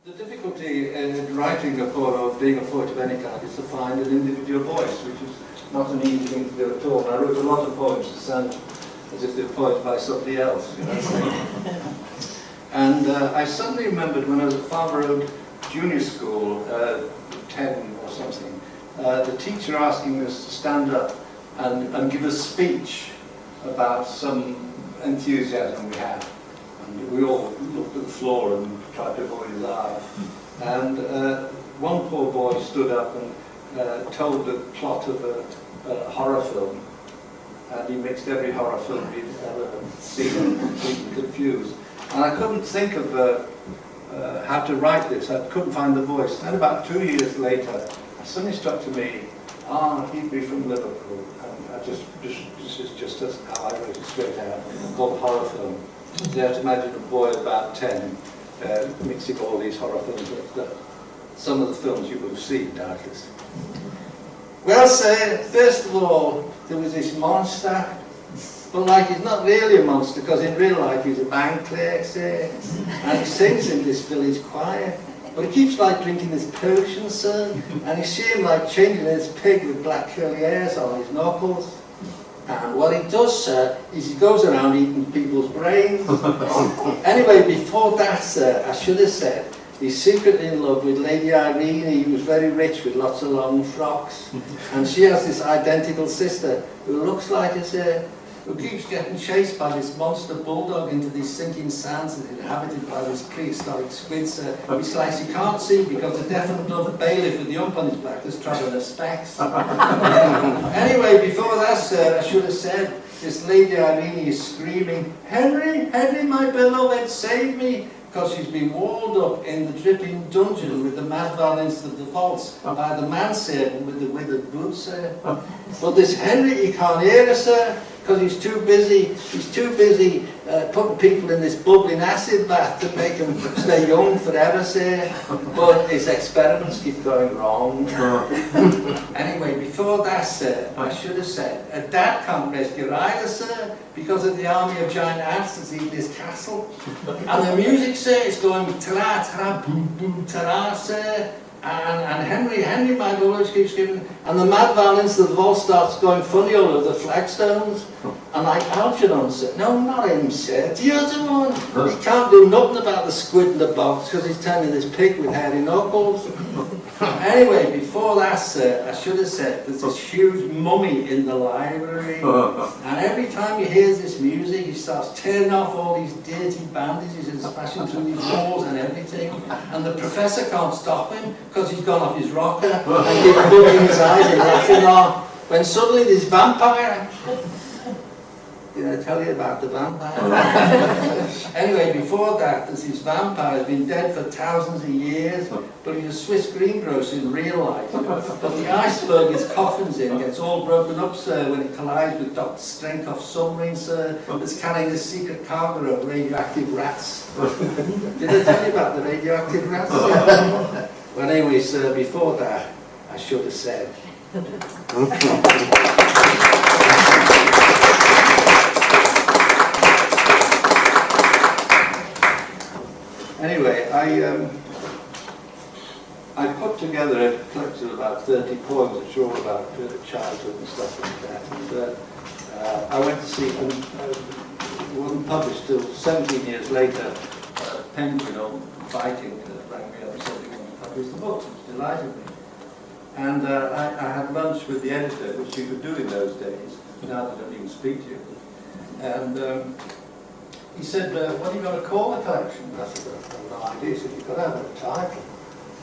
The difficulty in writing a poem or being a poet of any kind is to find an individual voice, which is not an easy thing to do at all. And I wrote a lot of poems to sound as if they were poems by somebody else, you know. And I suddenly remembered when I was at Farmer Road Junior School, 10 or something, the teacher asking us to stand up and give a speech about some enthusiasm we had. And we all looked at the floor and tried to avoid his eye. And one poor boy stood up and told the plot of a horror film. And he mixed every horror film he'd ever seen and people confused. And I couldn't think of how to write this. I couldn't find the voice. And about 2 years later, it suddenly struck to me, he'd be from Liverpool. And this is just how I wrote it straight out, called horror film. So you have to imagine a boy about 10 mixing all these horror films with some of the films you would have seen, doubtless. Well, sir, first of all, there was this monster, but like he's not really a monster because in real life he's a bank clerk, sir, and he sings in this village choir. But he keeps like drinking this potion, sir, and you see him like changing his pig with black curly hairs on his knuckles. And what he does, sir, is he goes around eating people's brains. Anyway, before that, sir, I should have said, he's secretly in love with Lady Irene, who was very rich with lots of long frocks. And she has this identical sister who looks like her, sir, who keeps getting chased by this monster bulldog into these sinking sands that are inhabited by this prehistoric squid, sir, which like you can't see because the deaf and dumb bailiff with the ump on his back is travelling her specs. Anyway, before that, sir, I should have said, this Lady Irene is screaming, Henry, Henry, my beloved, save me, because she's been walled up in the dripping dungeon with the mad violence of the vaults by the manservant with the withered boots, sir. But this Henry, he can't hear her, sir, because he's too busy putting people in this bubbling acid bath to make them stay young forever, sir. But his experiments keep going wrong. Anyway, before that, sir, I should have said, a dad can't rescue either, sir, because of the army of giant ants that's eaten his castle. And the music, sir, is going ta-ra, ta-ra, boom, boom, ta-ra, sir. And Henry, my beloved, keeps giving, and the mad violence of the vault starts going funny all over the flagstones. And like Algernon said, no, not him, sir, the other one. He can't do nothing about the squid in the box because he's turning this pig with hairy knuckles. Anyway, before that, sir, I should have said, there's this huge mummy in the library. And every time he hears this music, he starts tearing off all these dirty bandages and smashing through these walls and everything. And the professor can't stop him because he's gone off his rocker and keeps rubbing his eyes and laughing off. When suddenly this vampire, did I tell you about the vampire? Anyway, before that, there's this vampire who's been dead for thousands of years, but he's a Swiss greengrocer in real life. But the iceberg his coffin's in gets all broken up, sir, when it collides with Dr. Strenkoff's submarine, sir, that's carrying the secret cargo of radioactive rats. Did I tell you about the radioactive rats? Well, anyway, sir, before that, I should have said. Anyway, I put together a collection of about 30 poems which are all about childhood and stuff like that. And I went to see them. It wasn't published till 17 years later. Penguin or Viking rang me up and said they wanted to publish the book, which delighted me. And I had lunch with the editor, which you could do in those days. Now they don't even speak to you. And he said, what are you going to call the collection? I said, I have no idea. He said, you've got to have a title.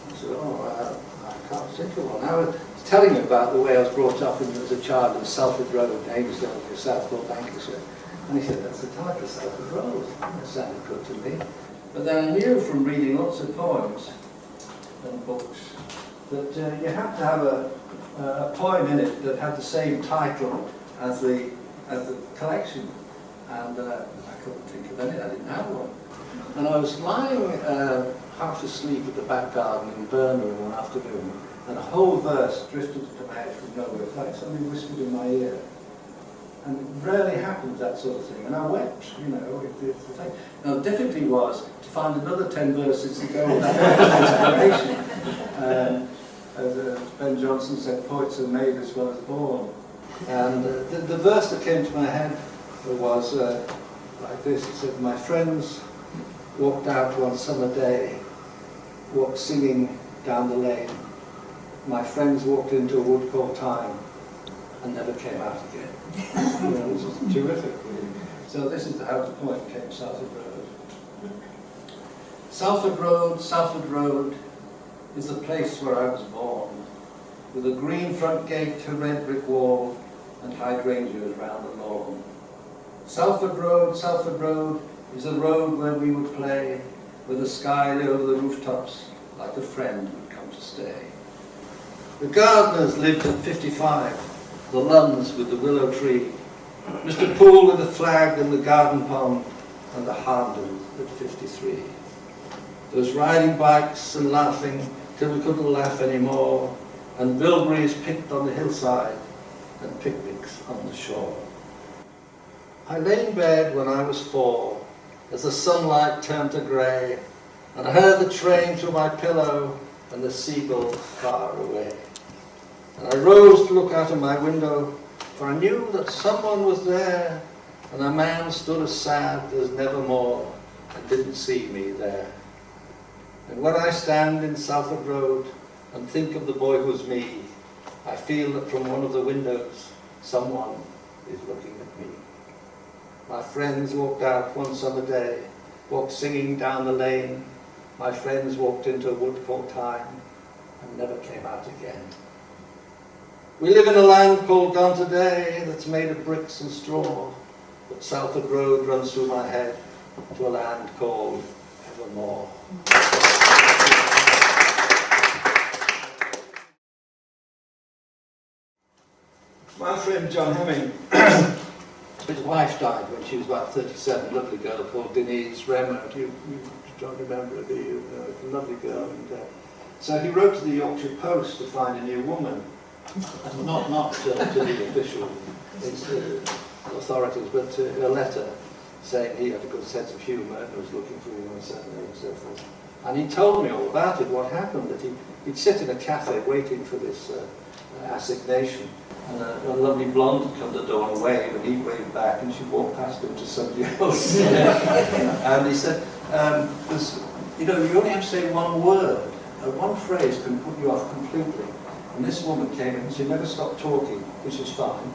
I said, I can't think of one. I was telling him about the way I was brought up as a child in Salford Road, Amesdale, Southport, Lancashire. And he said, that's the title, Salford Road. That sounded good to me. But then I knew from reading lots of poems and books that you have to have a poem in it that had the same title as the collection. And I couldn't think of any, I didn't have one. And I was lying half asleep at the back garden in Birmingham one afternoon, and a whole verse drifted to my head from nowhere. It's like somebody whispered in my ear. And it rarely happens, that sort of thing. And I wept, you know, it's the thing. Now, the difficulty was to find another 10 verses to go with that inspiration. As Ben Jonson said, poets are made as well as born. And the verse that came to my head was like this. It said, my friends walked out one summer day, walked singing down the lane. My friends walked into a wood called Time and never came out again. You know, this is terrific, really. So this is how the poem came, Salford Road. Salford Road is the place where I was born, with a green front gate, a red brick wall, and hydrangeas round the lawn. Salford Road is the road where we would play, where the sky lay over the rooftops, like a friend who'd come to stay. The gardeners lived at 55, the Lunns with the willow tree, Mr. Poole with the flag and the garden pond, and the Harnden at 53. There was riding bikes and laughing till we couldn't laugh anymore, and bilberries picked on the hillside, and picnics on the shore. I lay in bed when I was 4, as the sunlight turned to grey, and I heard the train through my pillow, and the seagulls far away. And I rose to look out of my window, for I knew that someone was there, and a man stood as sad as nevermore, and didn't see me there. And when I stand in Salford Road, and think of the boy who's me, I feel that from one of the windows, someone is looking at me. My friends walked out one summer day, walked singing down the lane. My friends walked into a wood called Time, and never came out again. We live in a land called Gone Today, that's made of bricks and straw, but Salford Road runs through my head to a land called Evermore. My friend John Hemming, his wife died when she was about 37, a lovely girl called Denise Remmer. You don't remember her, do you? A lovely girl. And, so he wrote to the Yorkshire Post to find a new woman. Not to the official authorities, but a letter saying he had a good sense of humour and was looking for you and so forth. And he told me all about it, what happened, that he'd sit in a cafe waiting for this assignation, and a lovely blonde would come to the door and wave, and he'd wave back, and she'd walk past him to somebody else. And he said, you know, you only have to say one word, one phrase can put you off completely. And this woman came in, and she never stopped talking, which is fine.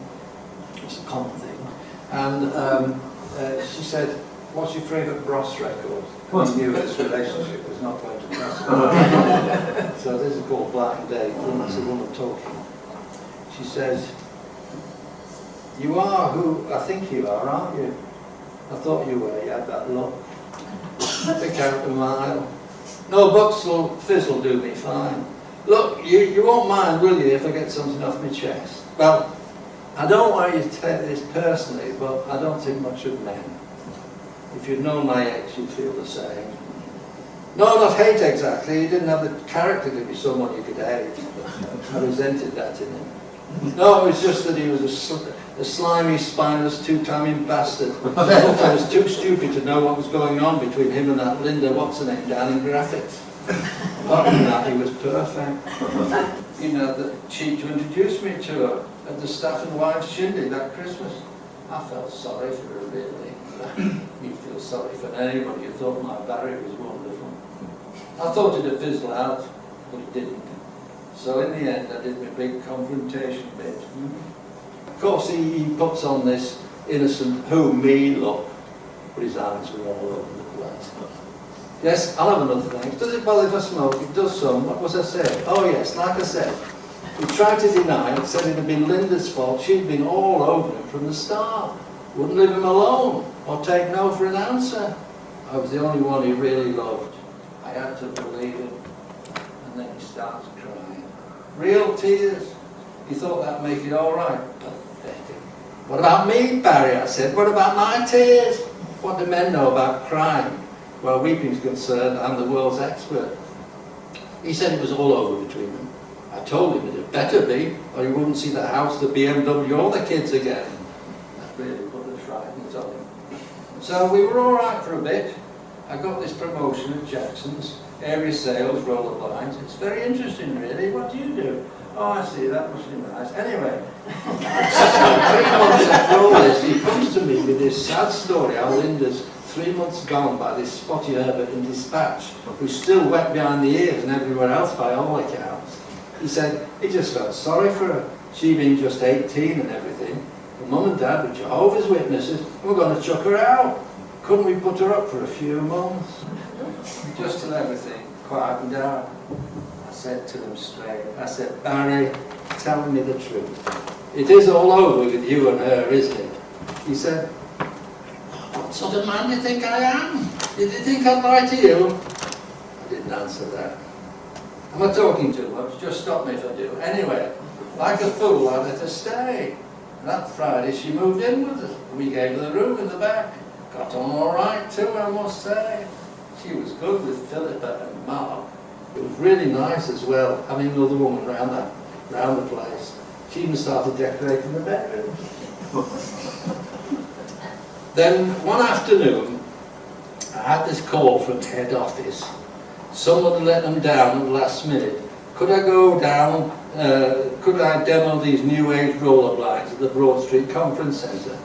It's a common thing. And she said, what's your favourite Bros record? He knew this relationship was not going to prosper. So this is called Blind Date, and that's a woman talking. She says, you are who I think you are, aren't you? I thought you were, you had that look. Pick out a mile. No, bucks will fizzle do me fine. Look, you won't mind, will you, if I get something off my chest? Well, I don't want you to take this personally, but I don't think much of men. If you'd known my ex, you'd feel the same. No, not hate exactly. He didn't have the character to be someone you could hate. I resented that in him. No, it was just that he was a slimy, spineless, two-timing bastard. I was too stupid to know what was going on between him and that Linda what's-her-name down in graphics. Apart from that, he was perfect. You know, that she to introduce me to her at the Staff and Wives shindig that Christmas. I felt sorry for her, really. You feel sorry for anybody who thought my Barry was wonderful. I thought it'd fizzle out, but it didn't. So in the end, I did my big confrontation bit. Of course, he puts on this innocent, who, me look, but his eyes were all over the place. Yes, I'll have another thing. Does it bother if I smoke? It does some. What was I saying? Oh yes, like I said, he tried to deny it, said it had been Linda's fault. She'd been all over him from the start. Wouldn't leave him alone, or take no for an answer. I was the only one he really loved. I had to believe him. And then he starts crying. Real tears. He thought that'd make it all right. Pathetic. What about me, Barry? I said. What about my tears? What do men know about crying? Where weeping's concerned, I'm the world's expert. He said it was all over between them. I told him it had better be, or he wouldn't see the house, the BMW, or the kids again. really put the frighteners on him. So we were all right for a bit. I got this promotion at Jackson's, area sales, roller blinds. It's very interesting, really. What do you do? Oh, I see, that must be nice. Anyway, 3 months after all this, he comes to me with this sad story how Linda's 3 months gone by this spotty Herbert in Dispatch, who's still wet behind the ears and everywhere else by all accounts. He said he just felt sorry for her, she being just 18 and everything. But Mum and Dad were Jehovah's Witnesses, and we're going to chuck her out. Couldn't we put her up for a few months? Just till everything quietened down, I said to them straight, I said, Barry, tell me the truth. It is all over with you and her, isn't it? He said, what sort of man do you think I am? Did you think I'd lie to you? I didn't answer that. Am I talking too much? Just stop me if I do. Anyway, like a fool, I let her stay. And that Friday she moved in with us. We gave her the room in the back. Got on all right too, I must say. She was good with Philippa and Mark. It was really nice as well, having another woman round the place. She even started decorating the bedroom. Then one afternoon, I had this call from head office. Someone had let them down at the last minute. Could I go down, could I demo these new age roller blinds at the Broad Street Conference Centre?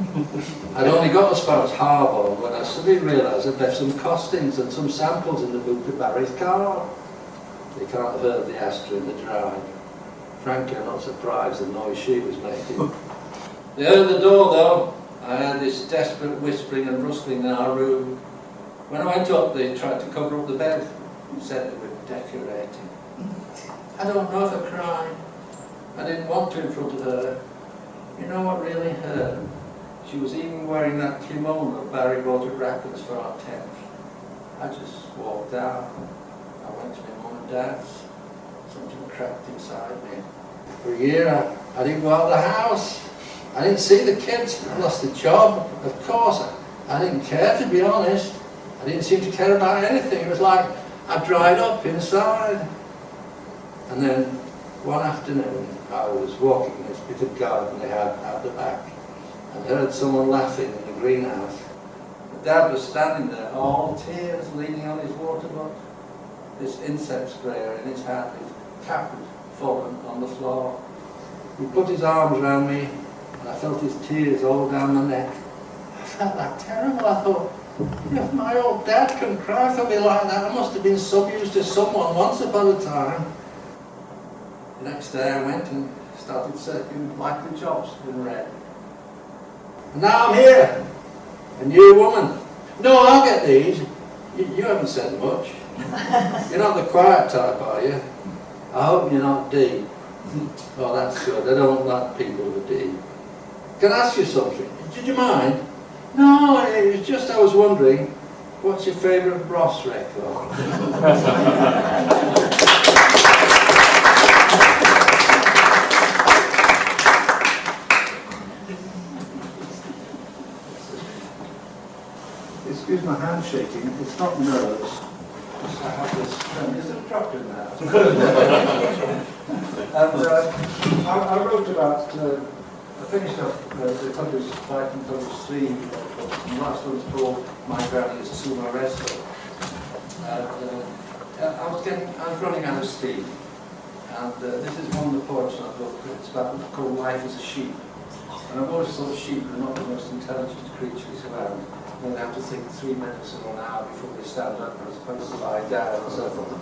I'd only got as far as Harborne when I suddenly realised I'd left some costings and some samples in the boot of Barry's car. They can't have heard the Astra in the drive. Frankly, I'm not surprised the noise she was making. They heard the door though. I heard this desperate whispering and rustling in our room. When I went up, they tried to cover up the bed and said they were decorating. I don't know if I cried. I didn't want to in front of her. You know what really hurt? She was even wearing that kimono that Barry brought at Rackens for our tent. I just walked out. I went to my mum and dad's. Something cracked inside me. For a year, I didn't go out of the house. I didn't see the kids. I lost the job. Of course, I didn't care, to be honest. I didn't seem to care about anything. It was like I dried up inside. And then one afternoon, I was walking this bit of garden they had out the back and heard someone laughing in the greenhouse. Dad was standing there, all tears, leaning on his water butt. This insect sprayer in his hat, his cap had fallen on the floor. He put his arms around me and I felt his tears all down my neck. I felt that terrible. I thought, if my old dad can cry for me like that, I must have been subused to someone once upon a time. The next day I went and started searching likely jobs in red. And now I'm here, a new woman. No, I'll get these. You haven't said much. You're not the quiet type, are you? I hope you're not D. Oh, that's good. I don't like people with D. Can I ask you something? Did you mind? No, it was just I was wondering, what's your favourite Ross record? Excuse my hand shaking, it's not nerves. I have this, is it dropped in there? And I wrote about, I finished up the published 5 and published 3, the last one was called My Granny is a Sumo Wrestler. I was running out of steam. And this is one of the poems in that book, it's called Life as a Sheep. And I've always thought sheep are not the most intelligent creatures around. They have to think 3 minutes or an hour before they stand up as opposed to lie down and so forth.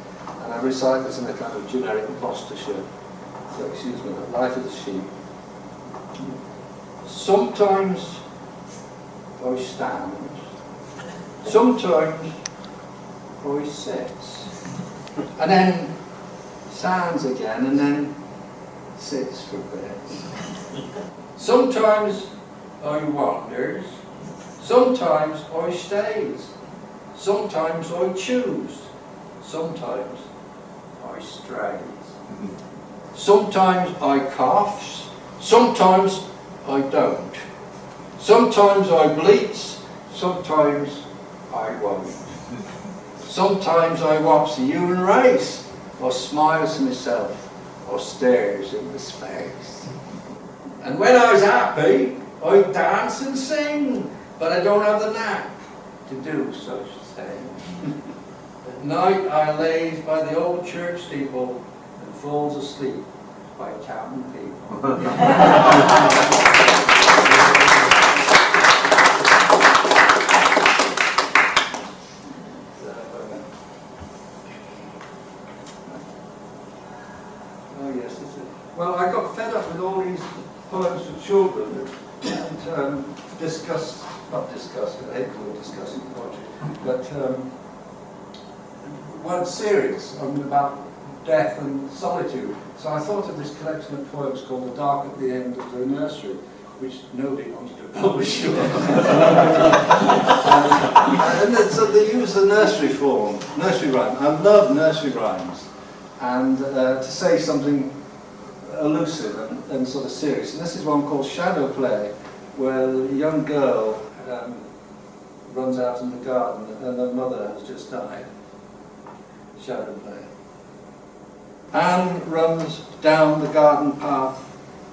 And I recite this in a kind of generic imposture. So excuse me, life is a sheep. Sometimes I stand, sometimes I sits, and then stands again, and then sits for a bit. Sometimes I wanders. Sometimes I stays, sometimes I choose, sometimes I strays. Sometimes I coughs, sometimes I don't. Sometimes I bleats, sometimes I won't. Sometimes I watch the human race, or smiles to myself, or stares into space. And when I was happy, I dance and sing, but I don't have the knack to do such things. At night I lays by the old church steeple and falls asleep by counting people. Oh yes, this is. Well, I got fed up with all these poems for children and not discussed, I hate the word discussing poetry, but weren't serious about death and solitude. So I thought of this collection of poems called The Dark at the End of the Nursery, which nobody wanted to publish. And so they use the nursery form, nursery rhyme. I love nursery rhymes. And to say something elusive and sort of serious. And this is one called Shadow Play, where the young girl runs out in the garden and her mother has just died. Shadow Play. Anne runs down the garden path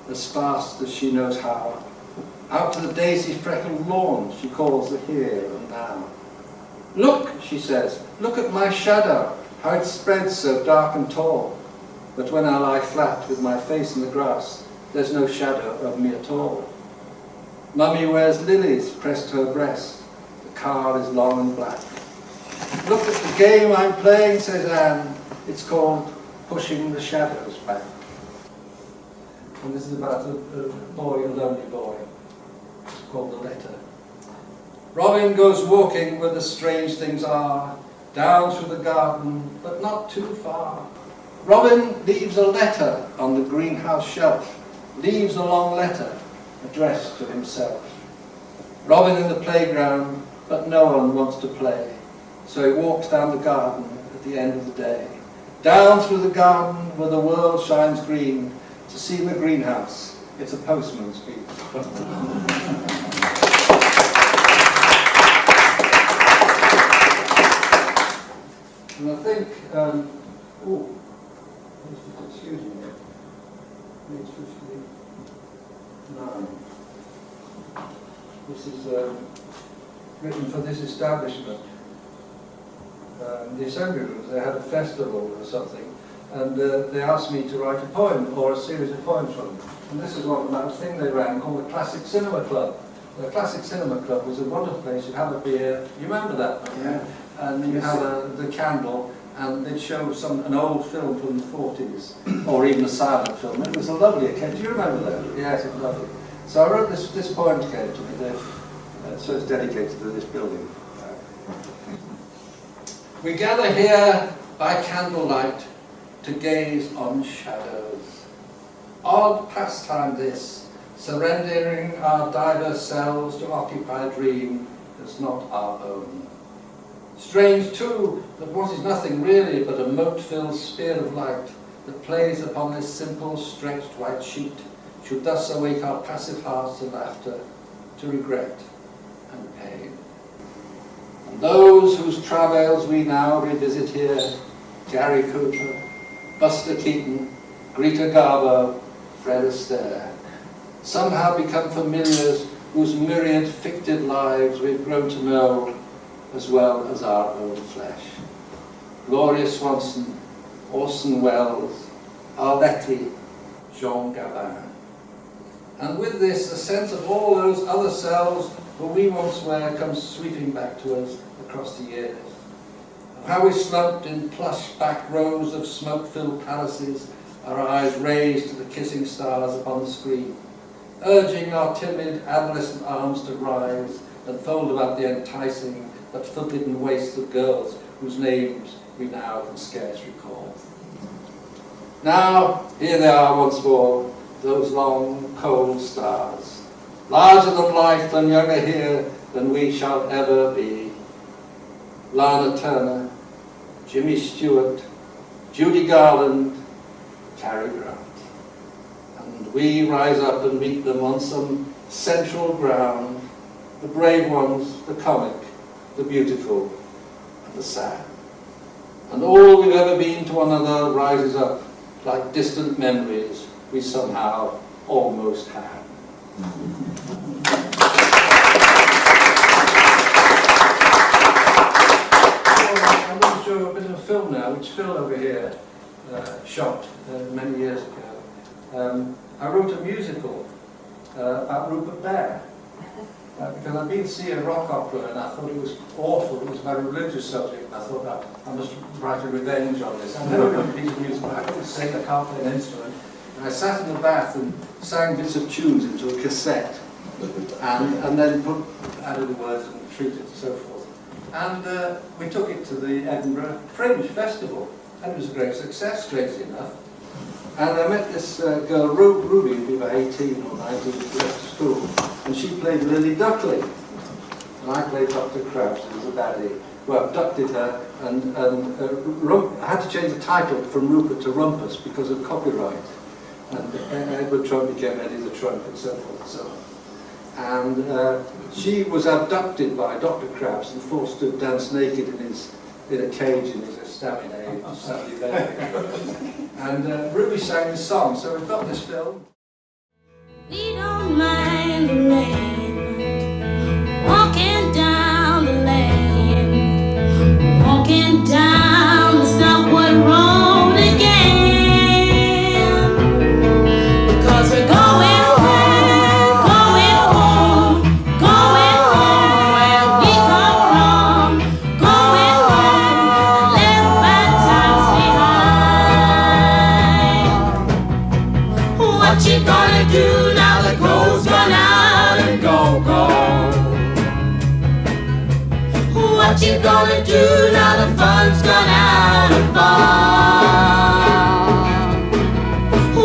as fast as she knows how. Out to the daisy-freckled lawn she calls the here and now. Look, she says, look at my shadow, how it spreads so dark and tall. But when I lie flat with my face in the grass, there's no shadow of me at all. Mummy wears lilies pressed to her breast. The car is long and black. Look at the game I'm playing, says Anne. It's called Pushing the Shadows Back. And this is about a boy, a lonely boy. It's called The Letter. Robin goes walking where the strange things are, down through the garden, but not too far. Robin leaves a letter on the greenhouse shelf, leaves a long letter addressed to himself. Robin in the playground, but no one wants to play, so he walks down the garden at the end of the day. Down through the garden where the world shines green, to see the greenhouse, it's a postman's speech. And I think, excuse me, page 59. This is written for this establishment. The assembly rooms, they had a festival or something, and they asked me to write a poem or a series of poems from them. And this is one about a thing they ran called the Classic Cinema Club. The Classic Cinema Club was a wonderful place. You'd have a beer. You remember that? Yeah. And you have the candle, and they'd show an old film from the 40s, or even a silent film. It was a lovely occasion. Do you remember that? Yes, it was lovely. So I wrote this poem came to me, so it's dedicated to this building. We gather here by candlelight to gaze on shadows. Odd pastime this, surrendering our diverse selves to occupy a dream that's not our own. Strange too that what is nothing really but a mote-filled sphere of light that plays upon this simple stretched white sheet should thus awake our passive hearts to laughter, to regret and pain. And those whose travails we now revisit here, Gary Cooper, Buster Keaton, Greta Garbo, Fred Astaire, somehow become familiars whose myriad fictive lives we've grown to know as well as our own flesh. Gloria Swanson, Orson Welles, Arletty, Jean Gabin. And with this, a sense of all those other selves who we once were comes sweeping back to us across the years. Of how we slumped in plush back rows of smoke-filled palaces, our eyes raised to the kissing stars upon the screen, urging our timid adolescent arms to rise and fold about the enticing but forbidden waist of girls whose names we now can scarce recall. Now, here they are once more, those long, cold stars, larger than life and younger here than we shall ever be. Lana Turner, Jimmy Stewart, Judy Garland, Cary Grant. And we rise up and meet them on some central ground, the brave ones, the comic, the beautiful, and the sad. And all we've ever been to one another rises up like distant memories we somehow almost had. which Phil over here shot many years ago, I wrote a musical about Rupert Bear. Because I'd been to see a rock opera and I thought it was awful. It was about a religious subject, and I thought I must write a revenge on this. I've never written a piece of music, but I couldn't sing, I can't play an instrument. And I sat in the bath and sang bits of tunes into a cassette, and then added the words and treated it and so forth. And we took it to the Edinburgh Fringe Festival, and it was a great success, strangely enough. And I met this girl, Ruby, who was about 18 or 19, who left school, and she played Lily Duckley. And I played Dr. Krabs, who was a baddie, who abducted her, and I had to change the title from Rupert to Rumpus because of copyright. And Edward Trump became Eddie the Trump, and so forth and so on. And she was abducted by Dr. Krabs and forced to dance naked in a cage in his estaminet, sadly buried. And Ruby sang this song, so we've got this film. We don't mind the rain, walking down the lane, walking down the Stockwood Road again, because we're going home, where we come from, going home, left bad times behind. What you gonna do now? The gold's gone out and go. What you gonna do now? The fun's gone out and fall.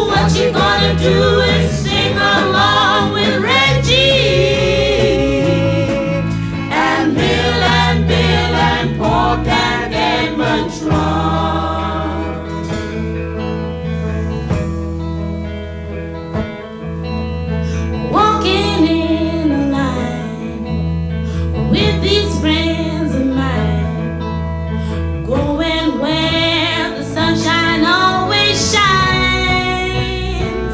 What you gonna do is sing along with Reggie and Bill and Pork and Edmund Trump. Walking in a line with these friends of mine, going where the sunshine always shines.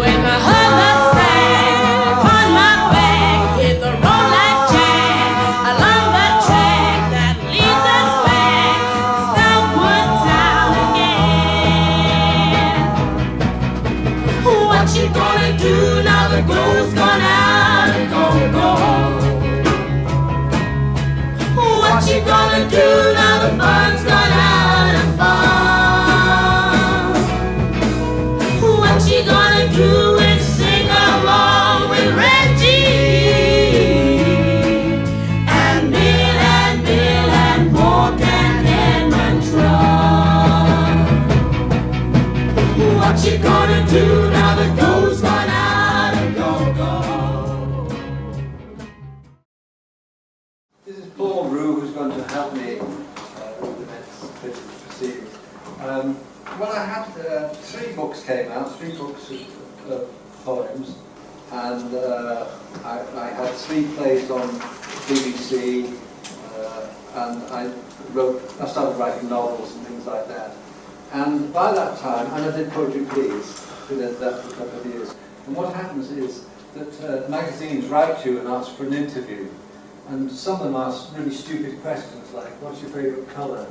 When my husband sang upon my back, hit the road like Jack, along the track that leads us back to Stockwood Town again. What you gonna do now? The gold's gone out and go. What you gonna do now? The fun's gone out and fall. What you gonna do is sing along with Reggie and Bill and Pork and Edmund Trump. What you gonna do now? The gold's gone out and go. This is Paul Rue, who's going to help me with the next bit of proceedings. Well, I had 3 books came out, 3 books of poems, and I had 3 plays on BBC, and I started writing novels and things like that. And by that time, and I did Poetry Please, I did that for a couple of years. And what happens is that magazines write to you and ask for an interview. And some of them ask really stupid questions like, what's your favourite colour?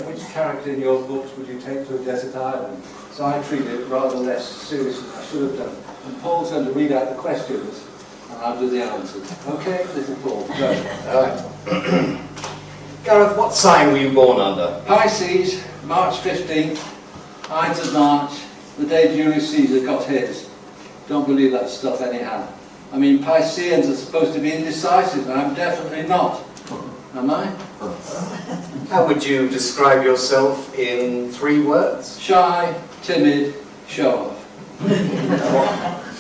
Which character in your books would you take to a desert island? So I treat it rather less seriously than I should have done. And Paul's going to read out the questions, and I'll do the answers. Okay, this is Paul. Go. Gareth, what sign were you born under? Pisces, March 15th, Ides of March, the day Julius Caesar got his. Don't believe that stuff anyhow. I mean, Pisceans are supposed to be indecisive, and I'm definitely not. Am I? How would you describe yourself in 3 words? Shy, timid, show off.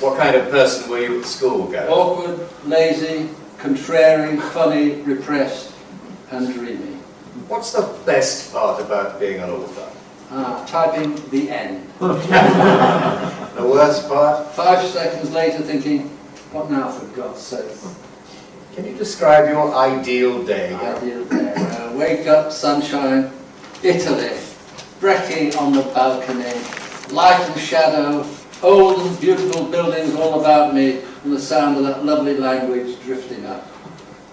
What kind of person were you at school, Gareth? Awkward, lazy, contrary, funny, repressed, and dreamy. What's the best part about being an author? Typing the N. The worst part? 5 seconds later thinking, what now for God's sake? Can you describe your ideal day? Ideal day. Wake up, sunshine, Italy, brekkie on the balcony, light and shadow, old and beautiful buildings all about me, and the sound of that lovely language drifting up.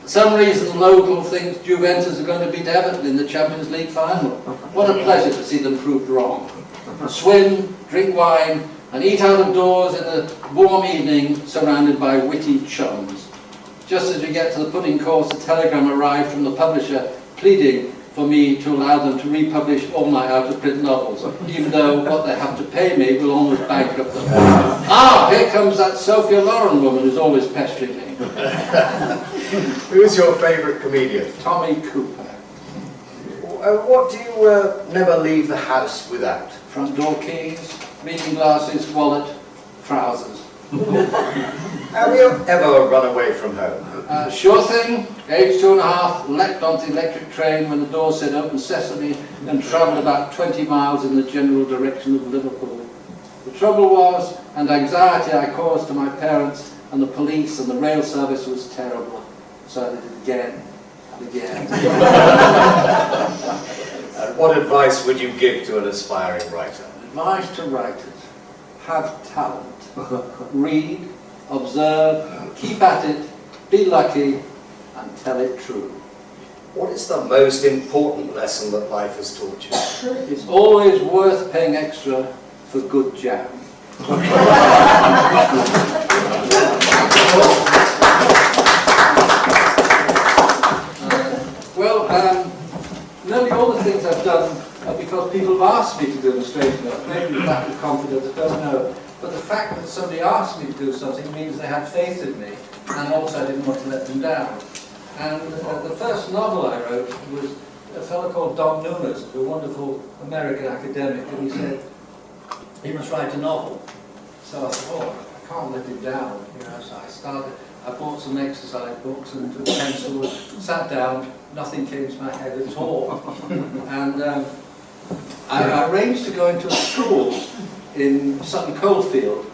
For some reason, local thinks Juventus are going to beat Everton in the Champions League final. What a pleasure to see them proved wrong. Swim, drink wine, and eat out of doors in a warm evening surrounded by witty chums. Just as we get to the pudding course, a telegram arrived from the publisher pleading for me to allow them to republish all my out-of-print novels, even though what they have to pay me will almost bankrupt them. Ah, here comes that Sophia Loren woman who's always pestering me. Who's your favourite comedian? Tommy Cooper. What do you never leave the house without? Front door keys, reading glasses, wallet, trousers. Have you ever run away from home? Sure thing. Age 2.5, leapt onto the electric train when the door said open sesame and travelled about 20 miles in the general direction of Liverpool. The trouble was, and anxiety I caused to my parents and the police and the rail service was terrible. So I did it again and again. And what advice would you give to an aspiring writer? Advice to writers: have talent. Read, observe, keep at it, be lucky, and tell it true. What is the most important lesson that life has taught you? It's always worth paying extra for good jam. Nearly all the things I've done are because people have asked me to do them straight enough. Maybe with lack of confidence, I don't know. But the fact that somebody asked me to do something means they had faith in me, and also I didn't want to let them down. And the first novel I wrote was a fellow called Don Nunes, a wonderful American academic, and he said he must write a novel. So I thought, oh, I can't let him down. You know, so I bought some exercise books and took a pencil and sat down. Nothing came to my head at all. And I arranged to go into a school in Sutton Coldfield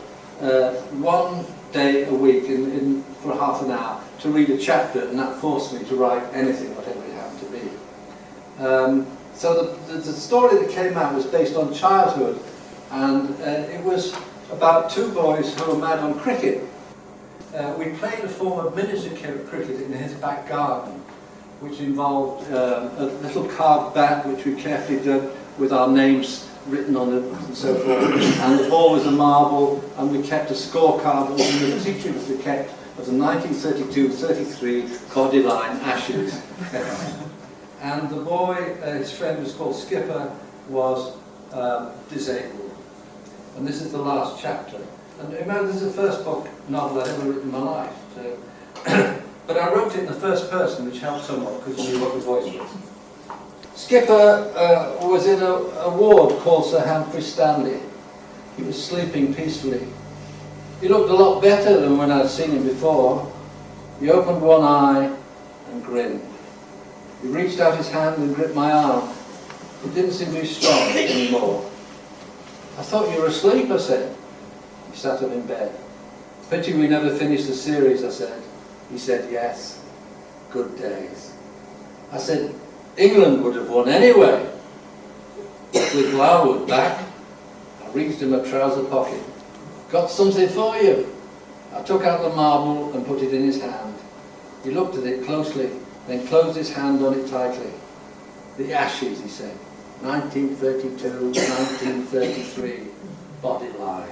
one day a week for half an hour to read a chapter, and that forced me to write anything, whatever it happened to be. So the story that came out was based on childhood, and it was about two boys who were mad on cricket. We played a form of miniature cricket in his back garden, which involved a little carved bat which we carefully did with our names written on it and so forth. And the ball was a marble, and we kept a scorecard that was in the teachers that kept of the 1932-33 body line Ashes. And the boy, his friend was called Skipper, was disabled. And this is the last chapter. And remember, this is the first novel I'd ever written in my life. So but I wrote it in the first person, which helped somewhat because I knew what the voice was. Skipper was in a ward called Sir Humphrey Stanley. He was sleeping peacefully. He looked a lot better than when I'd seen him before. He opened one eye and grinned. He reached out his hand and gripped my arm. It didn't seem to be strong anymore. I thought you were asleep, I said. He sat up in bed. Pity we never finished the series, I said. He said, yes. Good days. I said, England would have won anyway. With Larwood back, I reached in my trouser pocket. Got something for you. I took out the marble and put it in his hand. He looked at it closely, then closed his hand on it tightly. The Ashes, he said. 1932, 1933, body line.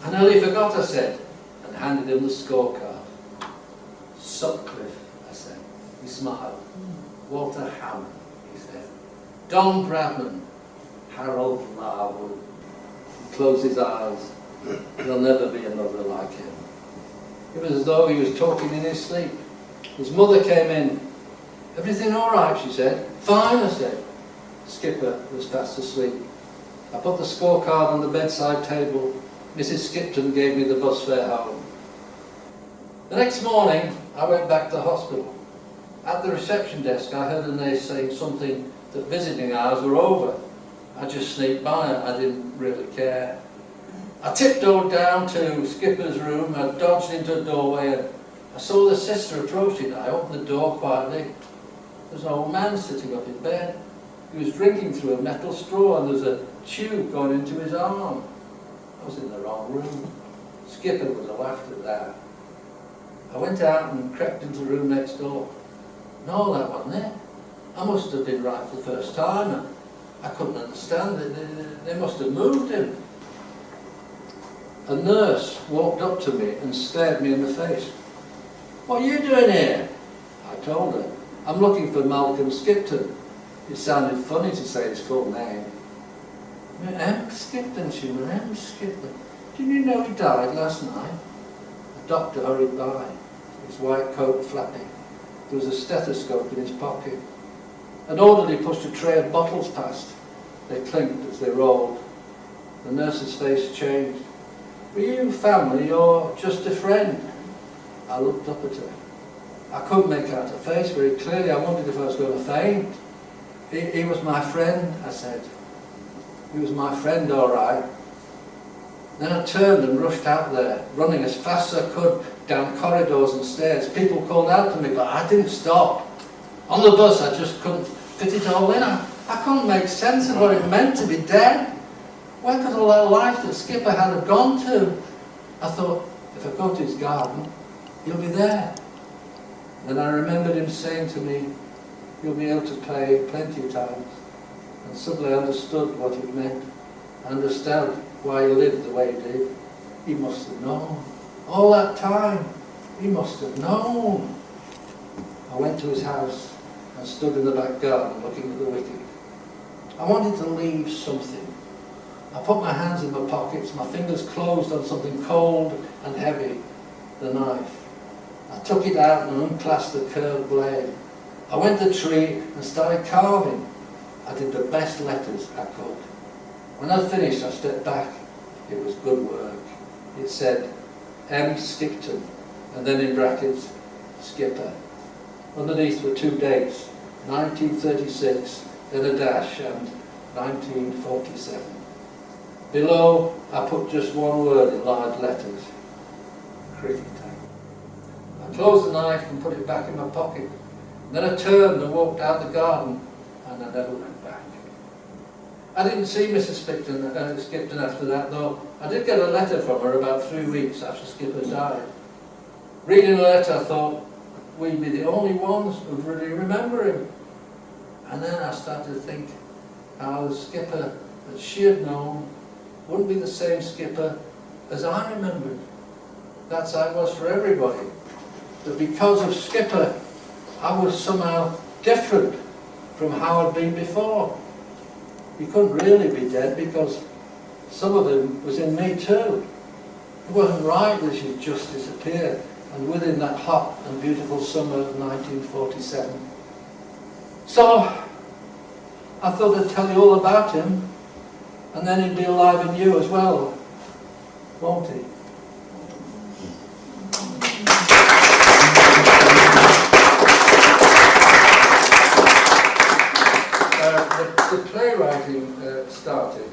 I nearly forgot, I said, and handed him the scorecard. Sutcliffe, I said. He smiled. Walter Hammond, he said. Don Bradman. Harold Larwood. He closed his eyes. There'll never be another like him. It was as though he was talking in his sleep. His mother came in. Everything all right, she said. Fine, I said. Skipper was fast asleep. I put the scorecard on the bedside table. Mrs. Skipton gave me the bus fare home. The next morning, I went back to the hospital. At the reception desk, I heard a nurse saying something that visiting hours were over. I just sneaked by. I didn't really care. I tiptoed down to Skipper's room. I dodged into a doorway and I saw the sister approaching. I opened the door quietly. There's an old man sitting up in bed. He was drinking through a metal straw and there's a tube going into his arm. I was in the wrong room. Skipper would have laughed at that. I went out and crept into the room next door. No, that wasn't it. I must have been right for the first time. I couldn't understand it. They must have moved him. A nurse walked up to me and stared me in the face. "What are you doing here?" I told her. "I'm looking for Malcolm Skipton." It sounded funny to say his full name. "M. Skipton," she went, "M. Skipton. Didn't you know he died last night?" A doctor hurried by, his white coat flapping. There was a stethoscope in his pocket. An orderly pushed a tray of bottles past. They clinked as they rolled. The nurse's face changed. "Were you family or just a friend?" I looked up at her. I couldn't make out her face very clearly. I wondered if I was going to faint. He was my friend," I said. "He was my friend, all right." Then I turned and rushed out there, running as fast as I could down corridors and stairs. People called out to me, but I didn't stop. On the bus, I just couldn't fit it all in. I couldn't make sense of what it meant to be dead. Where could all that life that Skipper had have gone to? I thought, if I go to his garden, he'll be there. Then I remembered him saying to me, "You'll be able to play plenty of times." And suddenly I understood what it meant. I understood why he lived the way he did. He must have known. All that time, he must have known. I went to his house and stood in the back garden looking at the wicket. I wanted to leave something. I put my hands in my pockets, my fingers closed on something cold and heavy, the knife. I took it out and unclasped the curved blade. I went to the tree and started carving. I did the best letters I could. When I finished, I stepped back. It was good work. It said, M. Skipton, and then in brackets, Skipper. Underneath were two dates, 1936, then a dash, and 1947. Below, I put just one word in large letters, cricket time. I closed the knife and put it back in my pocket. Then I turned and walked out the garden, and I never went back. I didn't see Mrs. Skipton after that, though I did get a letter from her about 3 weeks after Skipper died. Reading the letter, I thought, we'd be the only ones who'd really remember him. And then I started to think how the Skipper that she had known wouldn't be the same Skipper as I remembered. That's how it was for everybody. But because of Skipper, I was somehow different from how I'd been before. He couldn't really be dead because some of him was in me too. It wasn't right that she'd just disappeared, and within that hot and beautiful summer of 1947. So I thought I'd tell you all about him, and then he'd be alive in you as well, won't he? The playwriting started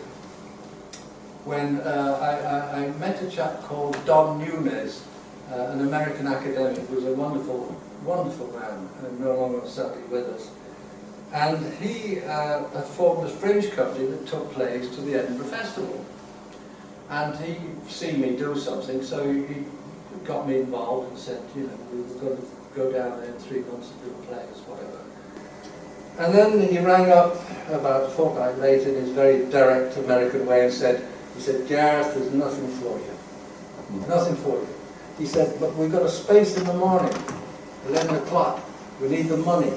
when I met a chap called Don Nunez, an American academic who was a wonderful, wonderful man, and no longer sadly with us. And he had formed a fringe company that took plays to the Edinburgh Festival. And he seen me do something, so he got me involved and said, you know, we were going to go down there in 3 months and do plays, whatever. And then he rang up about a fortnight later in his very direct American way and said, Gareth, there's nothing for you. Nothing for you. He said, but we've got a space in the morning, 11 o'clock. We need the money.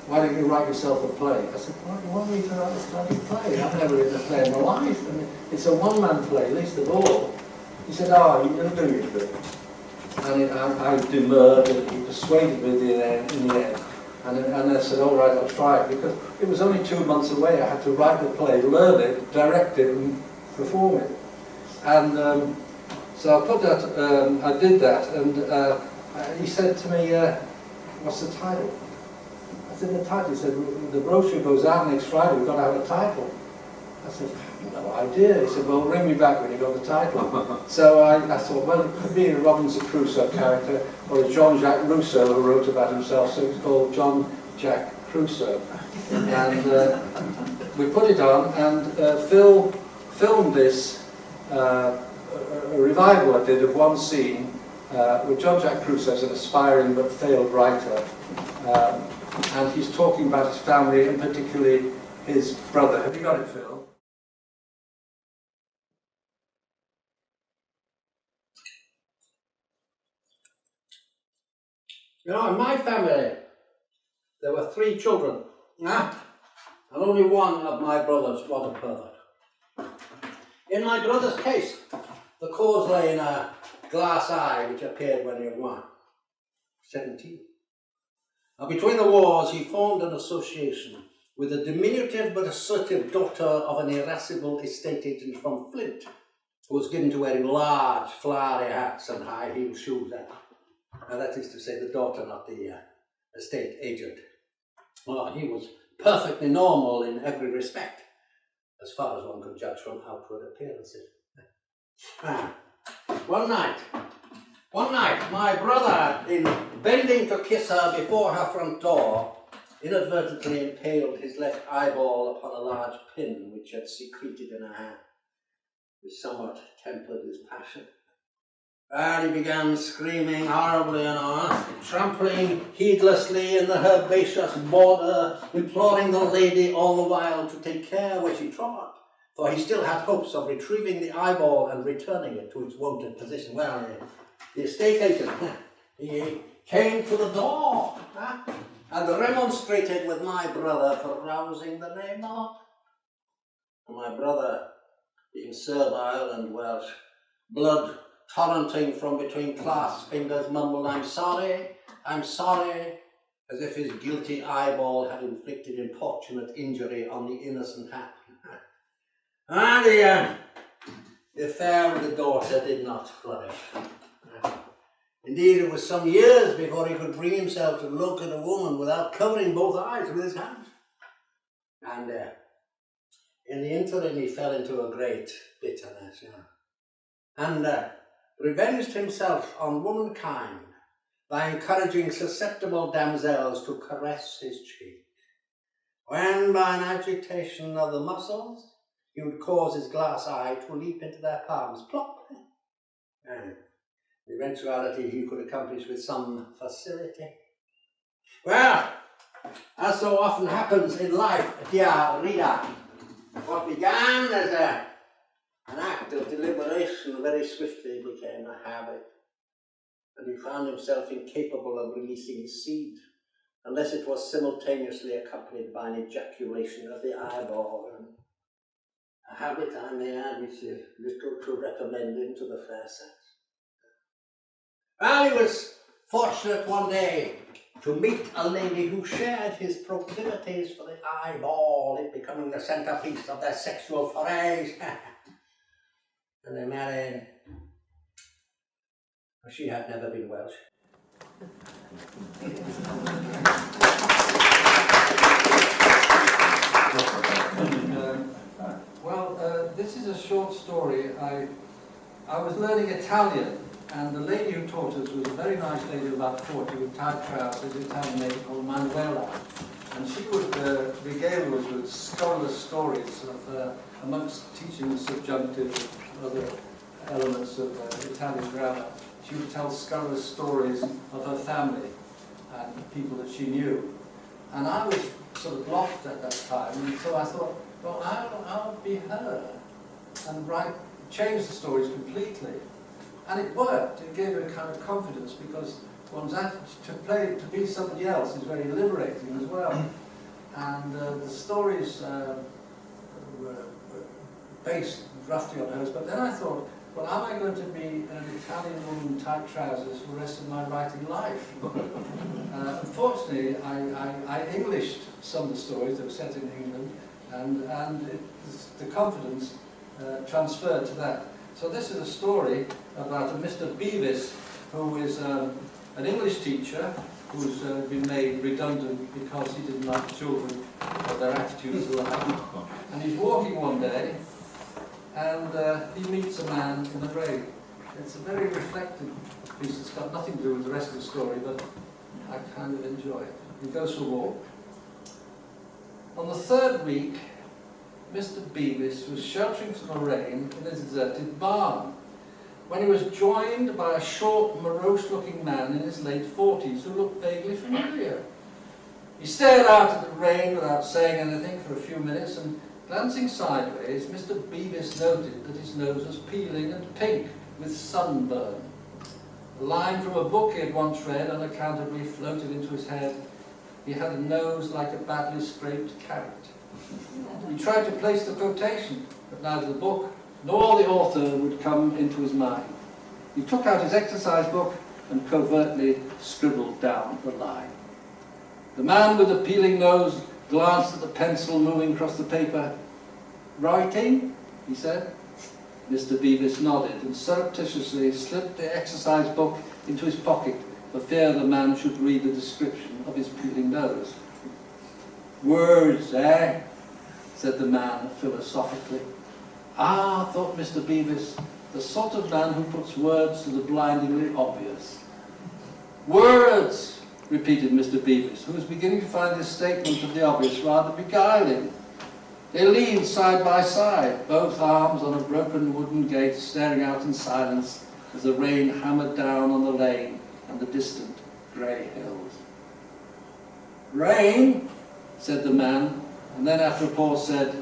Why don't you write yourself a play? I said, why do you want me to write a bloody play? I've never written a play in my life. I mean, it's a one-man play, least of all. He said, you'll do it good. And I demurred, and he persuaded me in the end. And I said, all right, I'll try it, because it was only 2 months away. I had to write the play, learn it, direct it, and perform it. And so I put that, I did that, and he said to me, what's the title? I said, the title. He said, the brochure goes out next Friday, we've got to have a title. I said, no idea. He said, well, ring me back when you've got the title. So I thought, well, it could be a Robinson Crusoe character, or a Jean-Jacques Rousseau who wrote about himself, so it's called John-Jack Crusoe. And we put it on, and Phil filmed this, a revival I did of one scene, with John Jack Crusoe as an aspiring but failed writer. And he's talking about his family and particularly his brother. Have you got it, Phil? You know, in my family, there were 3 children, and only one of my brothers was a pervert. In my brother's case, the cause lay in a glass eye which appeared when he was 17. Now, between the wars, he formed an association with a diminutive but assertive daughter of an irascible estate agent from Flint, who was given to wearing large, flowery hats and high-heeled shoes. Now, that is to say, the daughter, not the estate agent. Well, he was perfectly normal in every respect, as far as one could judge from outward appearances. One night, my brother, in bending to kiss her before her front door, inadvertently impaled his left eyeball upon a large pin which had secreted in her hand, which somewhat tempered his passion. And he began screaming horribly and on, trampling heedlessly in the herbaceous border, imploring the lady all the while to take care where she trod, for he still had hopes of retrieving the eyeball and returning it to its wonted position. Well, the estate agent, he came to the door and remonstrated with my brother for rousing the neighbour. My brother, being servile and Welsh, blood torrenting from between clasped fingers, mumbled, I'm sorry, as if his guilty eyeball had inflicted importunate injury on the innocent hat. And the affair with the daughter did not flourish. Indeed, it was some years before he could bring himself to look at a woman without covering both eyes with his hands. And in the interim, he fell into a great bitterness, and revenged himself on womankind by encouraging susceptible damsels to caress his cheek, when by an agitation of the muscles he would cause his glass eye to leap into their palms, plop. And the eventuality he could accomplish with some facility. Well, as so often happens in life, dear reader, what began as an act of deliberation very swiftly became a habit, and he found himself incapable of releasing his seed unless it was simultaneously accompanied by an ejaculation of the eyeball. A habit, I may add, which is little to recommend him to the fair sex. Well, he was fortunate one day to meet a lady who shared his proclivities for the eyeball, it becoming the centerpiece of their sexual forays. And they married. She had never been Welsh. This is a short story. I was learning Italian, and the lady who taught us was a very nice lady of about 40 with tight trousers, an Italian lady called Manuela. And she would regale us with scurrilous stories of, amongst teaching the subjunctive and other elements of Italian grammar. She would tell scurrilous stories of her family and people that she knew. And I was sort of blocked at that time, and so I thought, well, I'll be her and change the stories completely. And it worked. It gave her a kind of confidence, because one's attitude to be somebody else is very liberating as well. And the stories were based roughly on hers, but then I thought, well, am I going to be an Italian woman in tight trousers for the rest of my writing life? Unfortunately, I Englished some of the stories that were set in England, and the confidence transferred to that. So this is a story about a Mr. Beavis, who is an English teacher who's been made redundant because he didn't like children or their attitudes alike. And he's walking one day, and he meets a man in the rain. It's a very reflective piece. It's got nothing to do with the rest of the story, but I kind of enjoy it. He goes for a walk. On the third week, Mr. Beavis was sheltering from the rain in a deserted barn, when he was joined by a short, morose-looking man in his late 40s who looked vaguely familiar. He stared out at the rain without saying anything for a few minutes, and glancing sideways, Mr. Beavis noted that his nose was peeling and pink with sunburn. A line from a book he had once read unaccountably floated into his head. He had a nose like a badly scraped carrot. He tried to place the quotation, but neither the book nor the author would come into his mind. He took out his exercise book and covertly scribbled down the line. The man with the peeling nose glanced at the pencil moving across the paper. "Writing?" he said. Mr. Beavis nodded and surreptitiously slipped the exercise book into his pocket for fear the man should read the description of his peeling nose. "Words, eh?" said the man philosophically. "Ah," thought Mr. Beavis, the sort of man who puts words to the blindingly obvious. "Words," repeated Mr. Beavis, who was beginning to find this statement of the obvious rather beguiling. They leaned side by side, both arms on a broken wooden gate, staring out in silence as the rain hammered down on the lane and the distant grey hills. "Rain," said the man, and then after a pause said,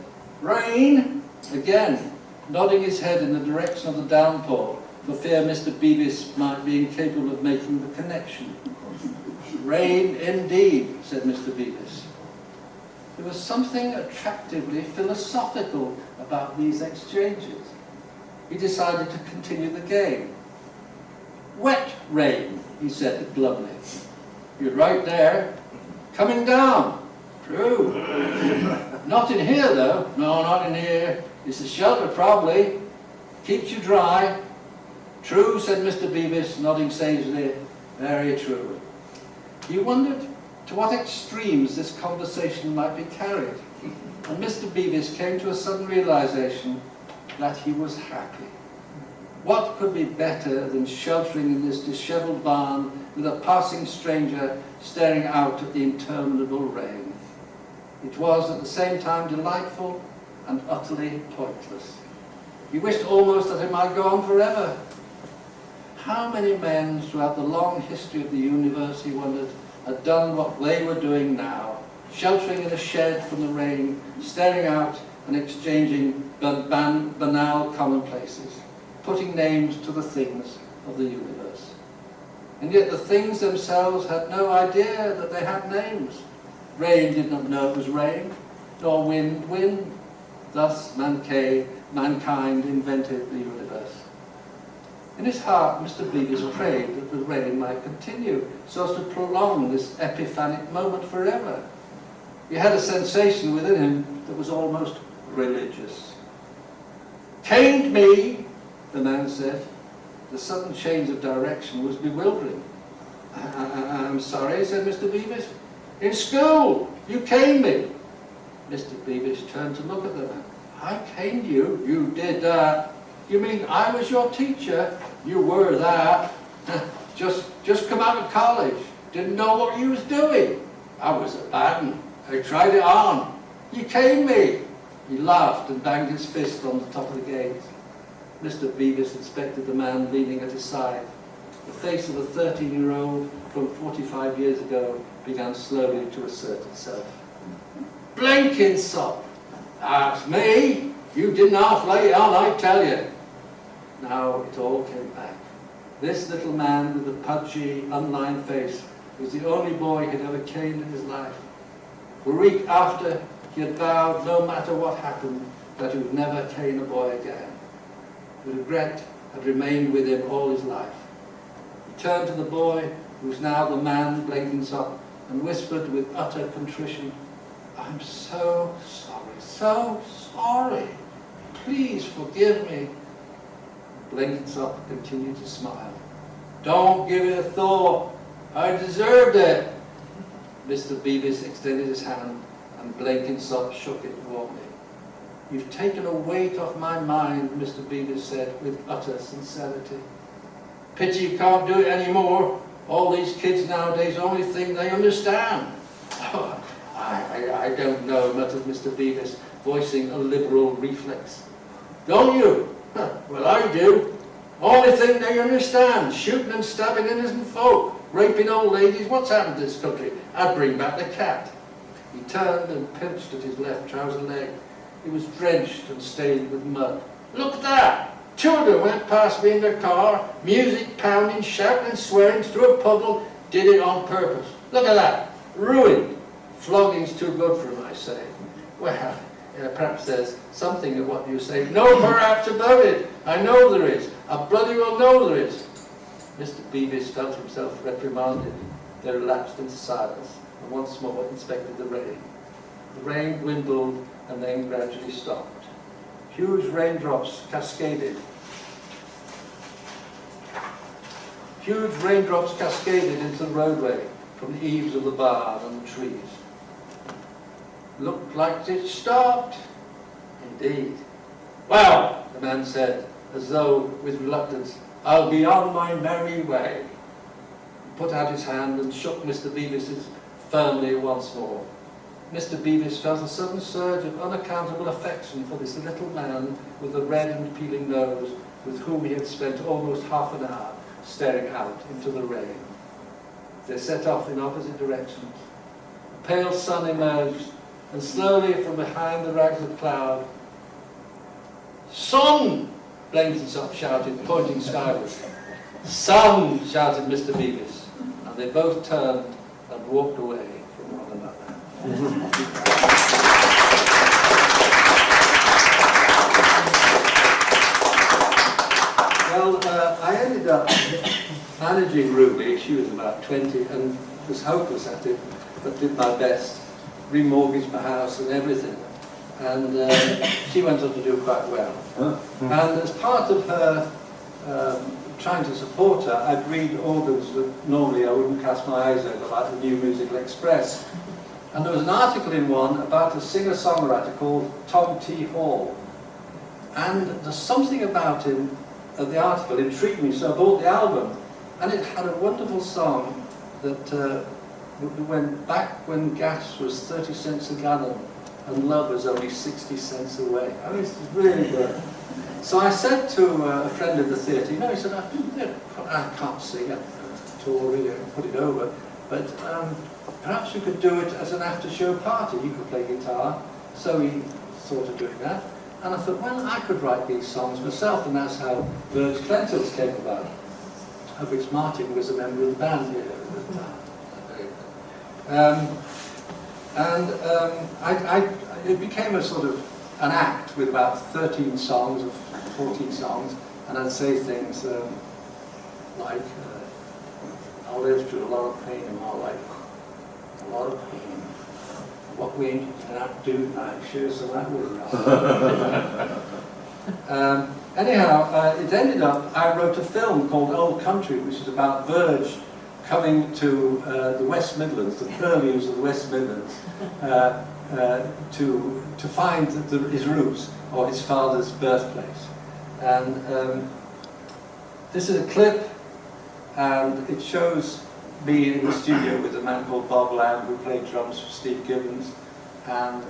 "Rain," again, nodding his head in the direction of the downpour, for fear Mr. Beavis might be incapable of making the connection. "Rain indeed," said Mr. Beavis. There was something attractively philosophical about these exchanges. He decided to continue the game. "Wet rain," he said glumly. "You're right there. Coming down. True. Not in here, though. No, not in here. It's a shelter, probably. Keeps you dry." "True," said Mr. Beavis, nodding sagely. "Very true." He wondered to what extremes this conversation might be carried, and Mr. Beavis came to a sudden realization that he was happy. What could be better than sheltering in this dishevelled barn with a passing stranger staring out at the interminable rain? It was at the same time delightful and utterly pointless. He wished almost that it might go on forever. How many men throughout the long history of the universe, he wondered, had done what they were doing now, sheltering in a shed from the rain, staring out and exchanging banal commonplaces, putting names to the things of the universe. And yet the things themselves had no idea that they had names. Rain did not know it was rain, nor wind, wind. Thus mankind invented the universe. In his heart, Mr. Beavis prayed that the rain might continue, so as to prolong this epiphanic moment forever. He had a sensation within him that was almost religious. "Caned me," the man said. The sudden change of direction was bewildering. I'm sorry," said Mr. Beavis. "In school, you caned me." Mr. Beavis turned to look at the man. "I caned you? You did that? You mean I was your teacher? You were that. Just come out of college. Didn't know what you was doing. I was a bad one. I tried it on. You caned me." He laughed and banged his fist on the top of the gate. Mr. Beavis inspected the man leaning at his side. The face of a 13-year-old from 45 years ago began slowly to assert itself. "Blenkinsop! That's me! You didn't half lay it on, I tell you." Now it all came back. This little man with the pudgy, unlined face was the only boy he'd ever caned in his life. For a week after, he had vowed, no matter what happened, that he would never cane a boy again. The regret had remained with him all his life. He turned to the boy, who was now the man Blenkinsop, and whispered with utter contrition, "I'm so sorry. Please forgive me." Blenkinsop continued to smile. "Don't give it a thought. I deserved it." Mr. Beavis extended his hand, and Blenkinsop shook it warmly. "You've taken a weight off my mind," Mr. Beavis said with utter sincerity. "Pity you can't do it anymore. All these kids nowadays only think they understand." "Oh, I don't know," muttered Mr. Beavis, voicing a liberal reflex. "Don't you? Well, I do. Only thing they understand, shooting and stabbing innocent folk, raping old ladies. What's happened to this country? I'd bring back the cat. He turned and pinched at his left trouser leg. He was drenched and stained with mud. Look at that! Children went past me in their car, music pounding, shouting and swearing through a puddle, did it on purpose. Look at that! Ruined. Flogging's too good for him, I say. Well, perhaps there's something in what you say. No, perhaps about it. I know there is. I bloody well know there is. Mr. Beavis felt himself reprimanded. They relapsed into silence and once more inspected the rain. The rain dwindled and then gradually stopped. Huge raindrops cascaded. Huge raindrops cascaded into the roadway from the eaves of the barn and the trees. Looked like it stopped. Indeed. Well, the man said, as though with reluctance, I'll be on my merry way. He put out his hand and shook Mr. Beavis's firmly once more. Mr. Beavis felt a sudden surge of unaccountable affection for this little man with the red and peeling nose with whom he had spent almost half an hour staring out into the rain. They set off in opposite directions. A pale sun emerged, and slowly from behind the rags of cloud, "Sun!" Blenkinsop shouted, pointing skyward. "Sun!" shouted Mr. Beavis, and they both turned and walked away from one another. Well, I ended up managing Ruby. She was about 20 and was hopeless at it, but did my best, remortgaged my house and everything. And she went on to do quite well. And as part of her trying to support her, I'd read organs that normally I wouldn't cast my eyes over, like the New Musical Express. And there was an article in one about a singer-songwriter called Tom T. Hall. And there's something about him, the article intrigued me, so I bought the album. And it had a wonderful song that went back when gas was 30 cents a gallon and love was only 60 cents away. I mean, it's really good. So I said to a friend in the theatre, he said, I can't sing at all, really, I can put it over, but perhaps we could do it as an after-show party. You could play guitar. So he thought of doing that. And I thought, well, I could write these songs myself, and that's how Verge Clentils came about, of which Martin was a member of the band here at the time. It became a sort of an act with about 13 songs or 14 songs, and I'd say things like, I lived through a lot of pain in my life, a lot of pain. What we cannot do tonight, sure, so that was anyhow, it ended up, I wrote a film called Old Country, which is about Verge coming to the West Midlands, the purlieus of the West Midlands, to find his roots, or his father's birthplace. And this is a clip, and it shows me in the studio with a man called Bob Lamb, who played drums for Steve Gibbons, and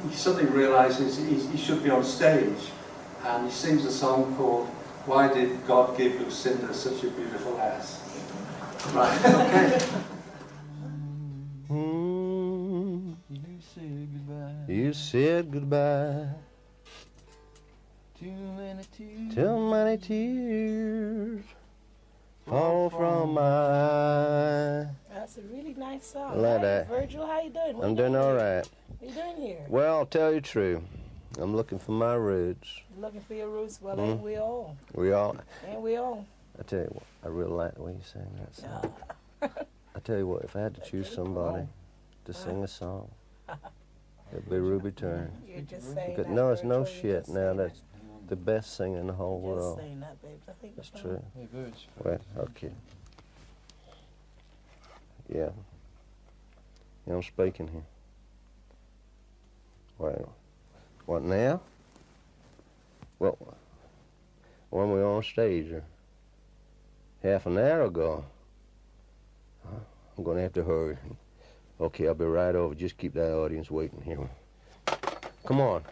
he suddenly realizes he should be on stage, and he sings a song called "Why Did God Give Lucinda Such a Beautiful Ass?" Right, okay. You said goodbye. Too many tears fall from my eye. That's a really nice song. I like Hey, that. Virgil, how you doing? What I'm you doing all here? right. What you doing here? Well, I'll tell you the truth. I'm looking for my roots. Looking for your roots? Well, ain't we all? We all. Ain't we all? I tell you what, I really like the way you sang that song. I tell you what, if I had to choose somebody to sing a song, it'd be Ruby Turner. You're just saying But that, no, it's no Virgil, you're shit. just Now saying that's the best singer in the whole that. Just world. saying that, babe. I think That's it's true. Hey, Verge. Well, okay. Yeah. I'm speaking here. Well, what now? Well, when we were on stage, or half an hour ago. I'm going to have to hurry. Okay, I'll be right over. Just keep that audience waiting here. Come on.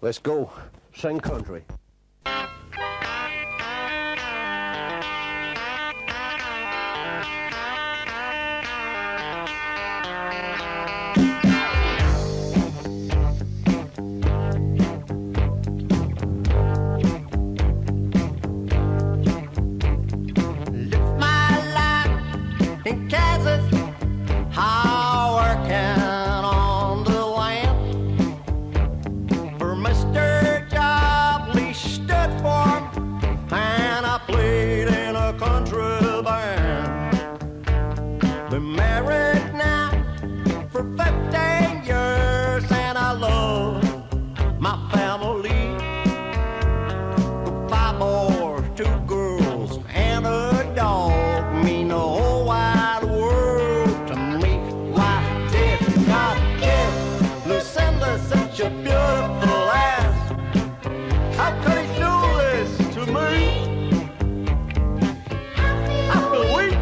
Let's go. Sing country. in Kansas, how working on the land. For Mr. Jobley stood for him, and I played in a country band. Been married now for 15 years, and I love my family. 5 boys, 2 girls, and a dog mean the whole wide world to me. Why did God give Lucinda such a beautiful lass? How could he do this to me? I feel weak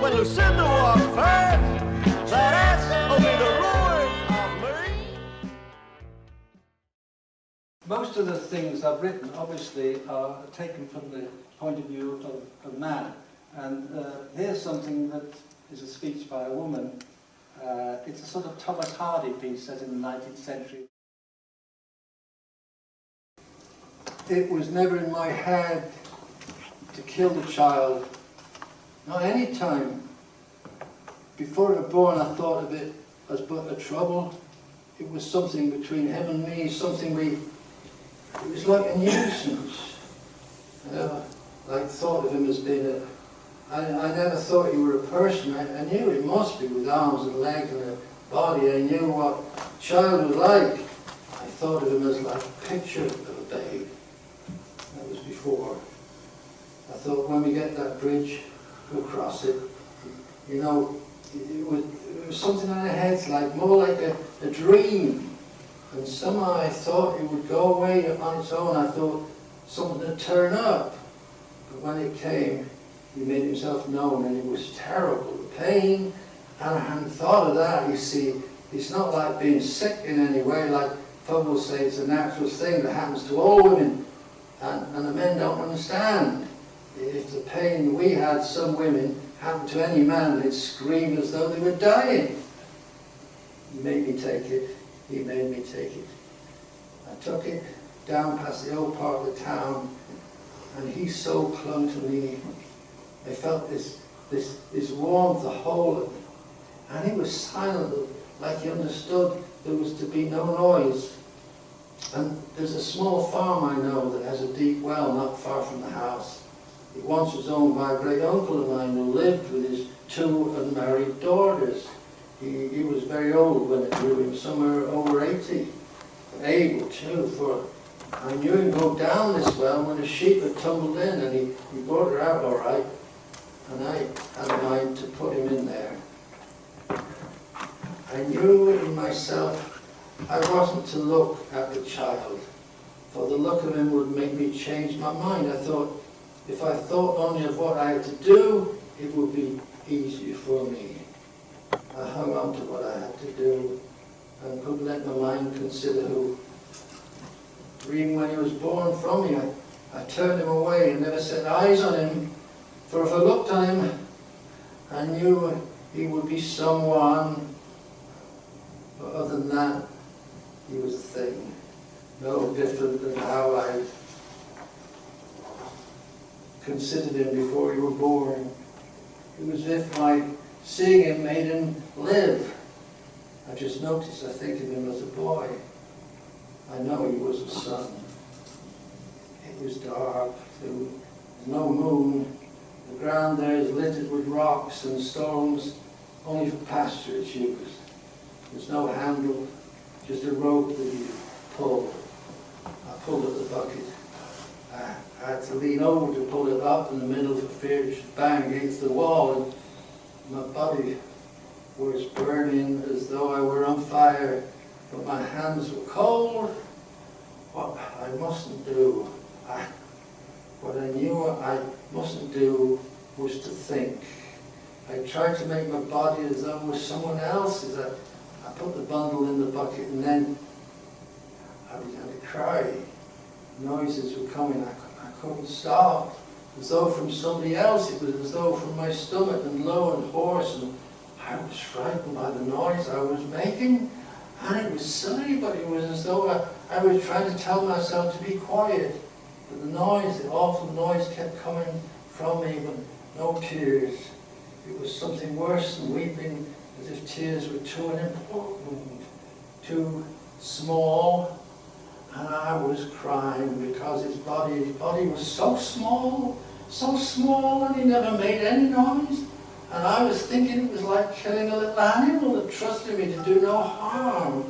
when Lucinda walks past. That ass will be the ruin of me. Most of the things I've written, obviously, are taken from the point of view of man. And here's something that is a speech by a woman. It's a sort of Thomas Hardy piece set in the 19th century. It was never in my head to kill the child. Not any time. Before it was born, I thought of it as but a trouble. It was something between him and me, something it was like a nuisance. I never thought of him as being I never thought you were a person. I knew it must be with arms and legs and a body. I knew what a child was like. I thought of him as like a picture of a babe. That was before. I thought when we get that bridge, we'll cross it. You know, it was something in our heads, like more like a dream. And somehow I thought it would go away on its own. I thought something would turn up. But when it came, he made himself known, and it was terrible. The pain, and I hadn't thought of that, you see. It's not like being sick in any way, like folk will say it's a natural thing that happens to all women, and the men don't understand. If the pain we had, some women, happened to any man, they'd scream as though they were dying. He made me take it. He made me take it. I took it down past the old part of the town, and he so clung to me. I felt this warmth, the whole of it. And he was silent, like he understood there was to be no noise. And there's a small farm I know that has a deep well not far from the house. It once was owned by a great uncle of mine who lived with his 2 unmarried daughters. He was very old when it grew him, somewhere over 80. Able too, for I knew him go down this well when a sheep had tumbled in, and he brought her out all right. And I had a mind to put him in there. I knew in myself I wasn't to look at the child, for the look of him would make me change my mind. I thought, if I thought only of what I had to do, it would be easier for me. I hung on to what I had to do and couldn't let my mind consider who. Even when he was born from me, I turned him away and never set eyes on him. For if I looked on him, I knew he would be someone. But other than that, he was a thing. No different than how I considered him before he was born. It was as if my seeing him made him live. I just noticed, I think of him as a boy. I know he was a son. It was dark, there was no moon. The ground there is littered with rocks and stones, only for pasture it's used. There's no handle, just a rope that you pull. I pulled at the bucket. I had to lean over to pull it up in the middle for fear it should bang against the wall, and my body was burning as though I were on fire, but my hands were cold. What I mustn't do, what I knew I mustn't do was to think. I tried to make my body as though it was someone else's. I put the bundle in the bucket, and then I began to cry. Noises were coming, I couldn't stop. As though from somebody else, it was as though from my stomach, and low and hoarse, and I was frightened by the noise I was making. And it was silly, but it was as though I was trying to tell myself to be quiet. But the noise, the awful noise kept coming from me, but no tears. it was something worse than weeping, as if tears were too unimportant, too small. And I was crying because his body was so small, and he never made any noise. And I was thinking it was like killing a little animal that trusted me to do no harm.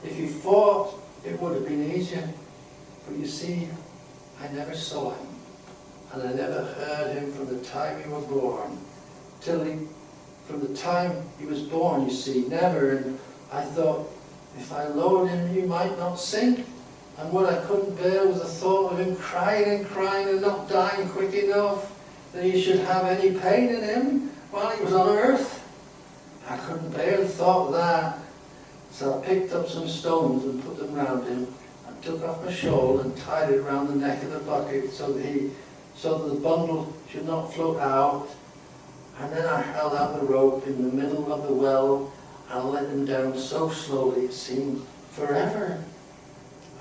If he fought, it would have been easier. But you see, I never saw him. And I never heard him from the time you were born. From the time he was born, you see, never. And I thought, if I lowered him, he might not sink. And what I couldn't bear was the thought of him crying and not dying quick enough, that he should have any pain in him while he was on earth. I couldn't bear the thought of that. So I picked up some stones and put them round him, and took off my shawl and tied it round the neck of the bucket so that the bundle should not float out. And then I held out the rope in the middle of the well and let him down so slowly it seemed forever.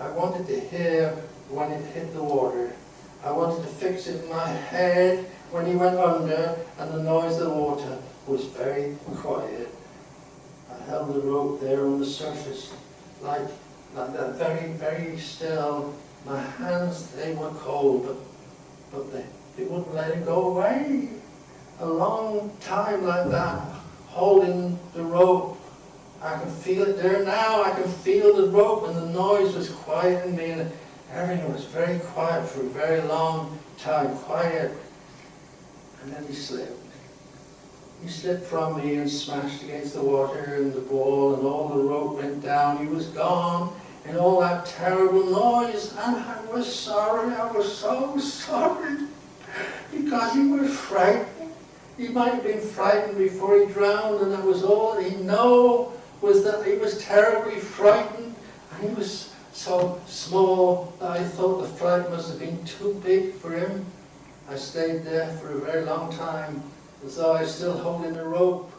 I wanted to hear when it hit the water. I wanted to fix it in my head when he went under, and the noise of the water was very quiet. I held the rope there on the surface, like that, very, very still. My hands, they were cold, but they wouldn't let it go away. A long time like that, holding the rope. I can feel it there now. I can feel the rope, and the noise was quieting me, and everything was very quiet for a very long time, quiet. And then he slipped. He slipped from me and smashed against the water and the wall, and all the rope went down. He was gone in all that terrible noise, and I was sorry. I was so sorry, because he was frightened. He might have been frightened before he drowned, and that was all that he knew, was that he was terribly frightened, and he was so small that I thought the fright must have been too big for him. I stayed there for a very long time, as though I was still holding the rope,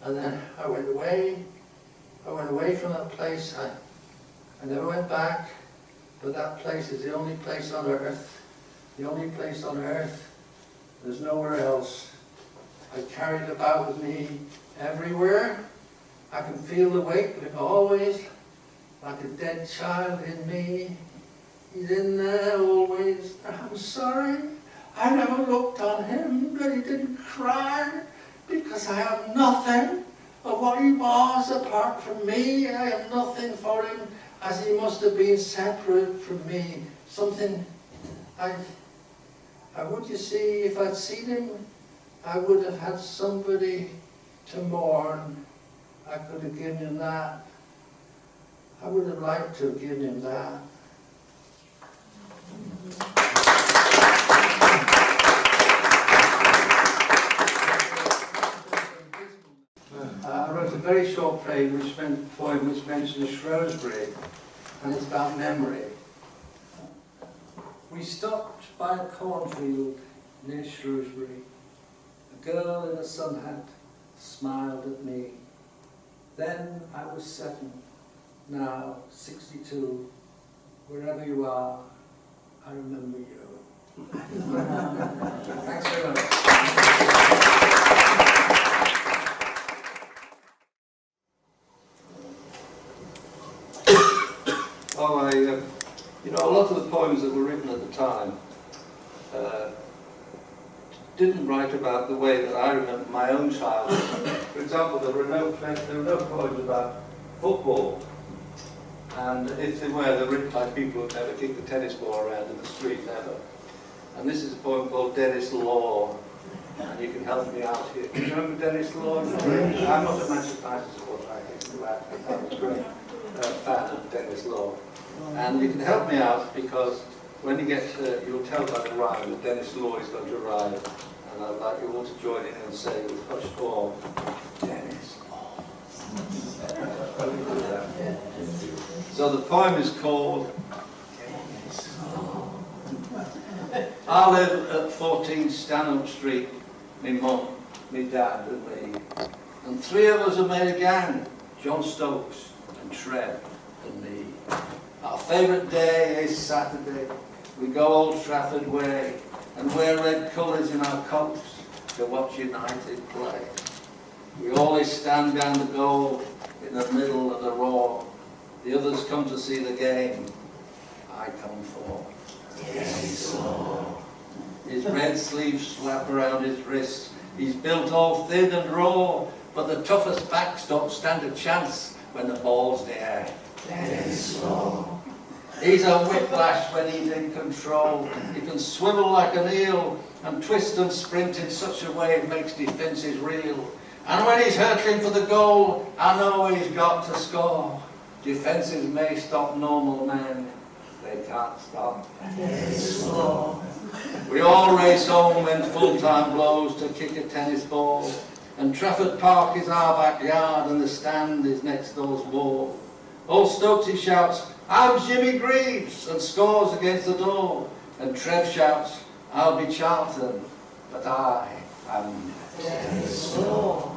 and then I went away. I went away from that place. I never went back, but that place is the only place on earth, the only place on earth. There's nowhere else. I carry it about with me everywhere. I can feel the weight of it always, like a dead child in me. He's in there always. I'm sorry. I never looked on him, but he didn't cry, because I have nothing of what he was apart from me. I have nothing for him, as he must have been separate from me. Something I would, you see, if I'd seen him, I would have had somebody to mourn. I could have given him that. I would have liked to have given him that. I wrote a very short poem which mentions Shrewsbury, and it's about memory. We stopped by a cornfield near Shrewsbury. A girl in a sun hat smiled at me. Then I was 7, now 62. Wherever you are, I remember you. Thanks very much. A lot of the poems that were written at the time didn't write about the way that I remember my own childhood. For example, there were no poems about football, and if they were written by people who never kicked the tennis ball around in the street, never. And this is a poem called Dennis Law, and you can help me out here. Do you remember Dennis Law? I'm not a Manchester United supporter, I'm a great fan of Dennis Law. And you can help me out, because when you get you'll tell by the rhyme that Dennis Law is going to arrive, and I'd like you all to join in and say with hushed awe, Dennis Law. So the poem is called Dennis Law. I live at 14 Stanhope Street, me mum, me dad and me. And 3 of us have made a gang, John Stokes and Trev and me. Our favourite day is Saturday. We go Old Trafford way and wear red colours in our coats. to watch United play. We always stand down the goal in the middle of the roar. The others come to see the game. I come for. Yes, Lord. His red sleeves slap around his wrists. He's built all thin and raw, but the toughest backs don't stand a chance when the ball's in the air. Yes, Lord. He's a whiplash when he's in control. He can swivel like an eel and twist and sprint in such a way it makes defences reel. And when he's hurtling for the goal, I know he's got to score. Defences may stop normal men, they can't stop. Yes, Lord. We all race home when full-time blows to kick a tennis ball. And Trafford Park is our backyard and the stand is next door's wall. Old Stokesy shouts, I'm Jimmy Greaves, and scores against the door. And Trev shouts, I'll be Charlton, but I am Dennis Law.